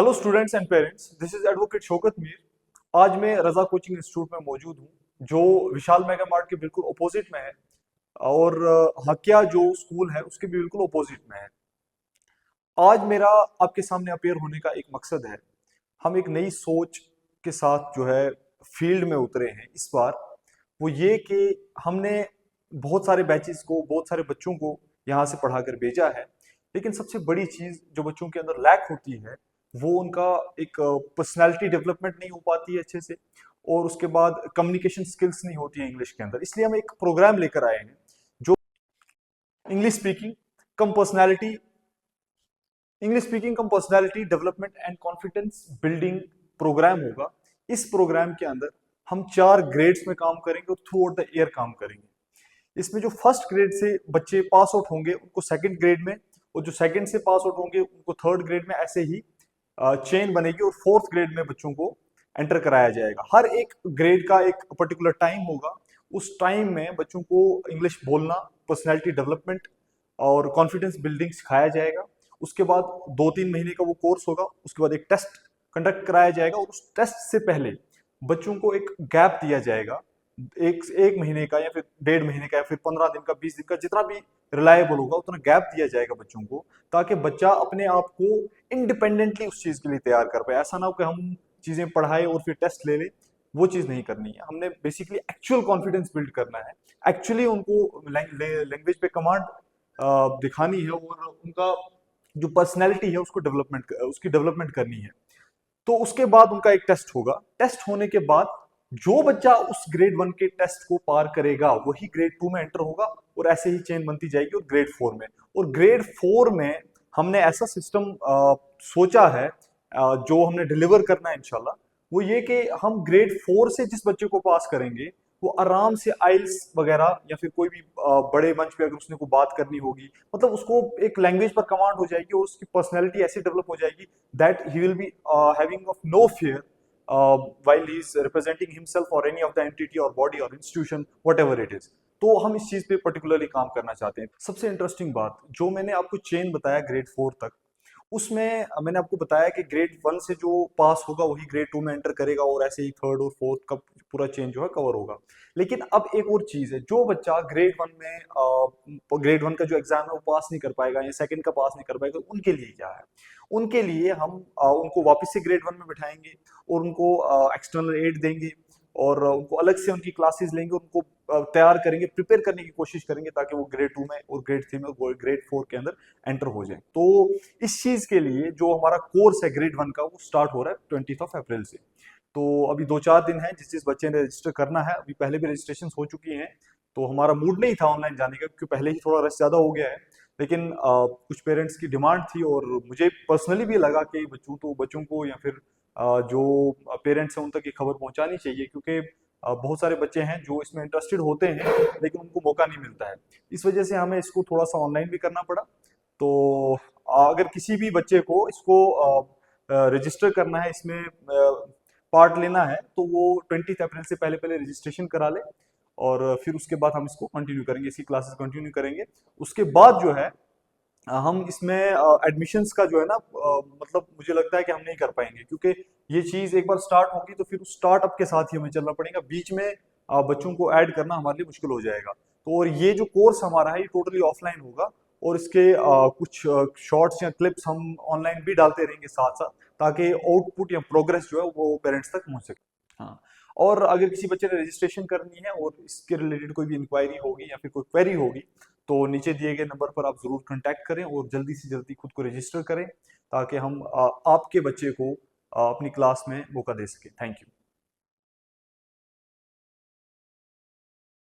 Hello students and parents, this is advocate Shaukat Mir. आज मैं रजा coaching institute में मौजूद हूँ, जो विशाल मेगा मार्ट के बिल्कुल अपोजिट में है। और हकिया जो स्कूल है उसके भी बिल्कुल अपोजिट में है। आज मेरा आपके सामने अपेयर होने का एक मकसद है। हम एक नई सोच के साथ जो है फील्ड में उतरे हैं इस बार। वो ये कि हमने बहुत सारे बैचेस को, बहुत सारे बच्चों को यहाँ से पढ़ाकर भेजा है। लेकिन सबसे बड़ी चीज जो बच्चों के अंदर लैक होती है, वो उनका एक पर्सनालिटी डेवलपमेंट नहीं हो पाती है अच्छे से। और उसके बाद कम्युनिकेशन स्किल्स नहीं होती है इंग्लिश के अंदर। इसलिए हम एक प्रोग्राम लेकर आए हैं जो English speaking cum personality development and confidence building program होगा। इस प्रोग्राम के अंदर हम 4 ग्रेड्स में काम करेंगे और थ्रू आउट द ईयर काम करेंगे। इसमें जो फर्स्ट ग्रेड से बच्चे पास आउट होंगे उनको सेकंड ग्रेड में, और जो सेकंड से पास आउट होंगे उनको थर्ड ग्रेड में, ऐसे ही चेन बनेगी और फोर्थ ग्रेड में बच्चों को एंटर कराया जाएगा। हर एक ग्रेड का एक पर्टिकुलर टाइम होगा। उस टाइम में बच्चों को इंग्लिश बोलना, पर्सनैलिटी डेवलपमेंट और कॉन्फिडेंस बिल्डिंग सिखाया जाएगा। उसके बाद 2-3 महीने का वो कोर्स होगा। उसके बाद एक टेस्ट कंडक्ट कराया जाएगा और उस टेस्ट से पहले बच्चों को एक गैप दिया जाएगा, एक महीने का या फिर 1.5 महीने का या फिर 15 दिन का, 20 दिन का, जितना भी रिलायबल होगा उतना गैप दिया जाएगा बच्चों को, ताकि बच्चा अपने आप को इंडिपेंडेंटली उस चीज के लिए तैयार कर पाए। ऐसा ना हो कि हम चीजें पढ़ाए और फिर टेस्ट ले ले। वो चीज नहीं करनी है। हमने बेसिकली एक्चुअल कॉन्फिडेंस बिल्ड करना है। एक्चुअली उनको लैंग्वेज पे कमांड दिखानी है और उनका जो पर्सनैलिटी है उसकी डेवलपमेंट करनी है। तो उसके बाद उनका एक टेस्ट होगा। टेस्ट होने के बाद जो बच्चा उस ग्रेड 1 के टेस्ट को पार करेगा वही ग्रेड 2 में एंटर होगा, और ऐसे ही चेन बनती जाएगी और ग्रेड 4 में। और ग्रेड 4 में हमने ऐसा सिस्टम सोचा है, जो हमने डिलीवर करना है इंशाल्लाह। वो ये कि हम ग्रेड 4 से जिस बच्चे को पास करेंगे वो आराम से आइल्स वगैरह या फिर कोई भी बड़े मंच पे अगर उसने को बात करनी होगी, मतलब उसको एक लैंग्वेज पर कमांड हो जाएगी और उसकी पर्सनैलिटी ऐसी डेवलप हो जाएगी that he will be having of no fear while he is representing himself or any of the entity or body or institution whatever it is। तो हम इस चीज पे पर्टिकुलरली काम करना चाहते हैं। सबसे इंटरेस्टिंग बात जो मैंने आपको चेन बताया ग्रेड 4 तक, उसमें मैंने आपको बताया कि ग्रेड 1 से जो पास होगा वही ग्रेड 2 में एंटर करेगा, और ऐसे ही थर्ड और फोर्थ का पूरा चेन जो है कवर होगा। लेकिन अब एक और चीज है, जो बच्चा ग्रेड 1 का जो एग्जाम है वो पास नहीं कर पाएगा या सेकंड का पास नहीं कर पाएगा, उनके लिए क्या है? उनके लिए हम उनको वापस से ग्रेड 1 में बिठाएंगे और उनको एक्सटर्नल एड देंगे, और उनको अलग से उनकी क्लासेस लेंगे, उनको तैयार करेंगे, प्रिपेयर करने की कोशिश करेंगे ताकि वो ग्रेड 2 में और ग्रेड 3 में और ग्रेड 4 के अंदर एंटर हो जाए। तो इस चीज के लिए जो हमारा कोर्स है ग्रेड 1 का, वो स्टार्ट हो रहा है 20 अप्रैल से। तो अभी 2-4 दिन है। जिस बच्चे ने रजिस्टर करना है, अभी पहले भी रजिस्ट्रेशन हो चुकी हैं। तो हमारा मूड नहीं था ऑनलाइन जाने का क्योंकि पहले ही थोड़ा रश ज्यादा हो गया है। लेकिन कुछ पेरेंट्स की डिमांड थी और मुझे पर्सनली भी लगा कि बच्चों को या फिर जो पेरेंट्स हैं उन तक ये खबर पहुंचानी चाहिए, क्योंकि बहुत सारे बच्चे हैं जो इसमें इंटरेस्टेड होते हैं लेकिन उनको मौका नहीं मिलता है। इस वजह से हमें इसको थोड़ा सा ऑनलाइन भी करना पड़ा। तो अगर किसी भी बच्चे को इसको रजिस्टर करना है, इसमें पार्ट लेना है, तो वो 20 अप्रैल से पहले पहले रजिस्ट्रेशन करा ले, और फिर उसके बाद हम इसको कंटिन्यू करेंगे, इसकी क्लासेस कंटिन्यू करेंगे। उसके बाद जो है हम इसमें एडमिशन्स का जो है ना, मतलब मुझे लगता है कि हम नहीं कर पाएंगे, क्योंकि ये चीज एक बार स्टार्ट होगी तो फिर उस स्टार्टअप के साथ ही हमें चलना पड़ेगा। बीच में बच्चों को ऐड करना हमारे लिए मुश्किल हो जाएगा। तो और ये जो कोर्स हमारा है ये टोटली ऑफलाइन होगा, और इसके कुछ शॉर्ट्स या क्लिप्स हम ऑनलाइन भी डालते रहेंगे साथ साथ, ताकि आउटपुट या प्रोग्रेस जो है वो पेरेंट्स तक पहुंच सके। हाँ, और अगर किसी बच्चे ने रजिस्ट्रेशन करनी है और इसके रिलेटेड कोई भी इंक्वायरी होगी या फिर कोई क्वेरी होगी, तो नीचे दिए गए नंबर पर आप जरूर कांटेक्ट करें और जल्दी से जल्दी खुद को रजिस्टर करें, ताकि हम आपके बच्चे को अपनी क्लास में मौका दे सकें। Thank you.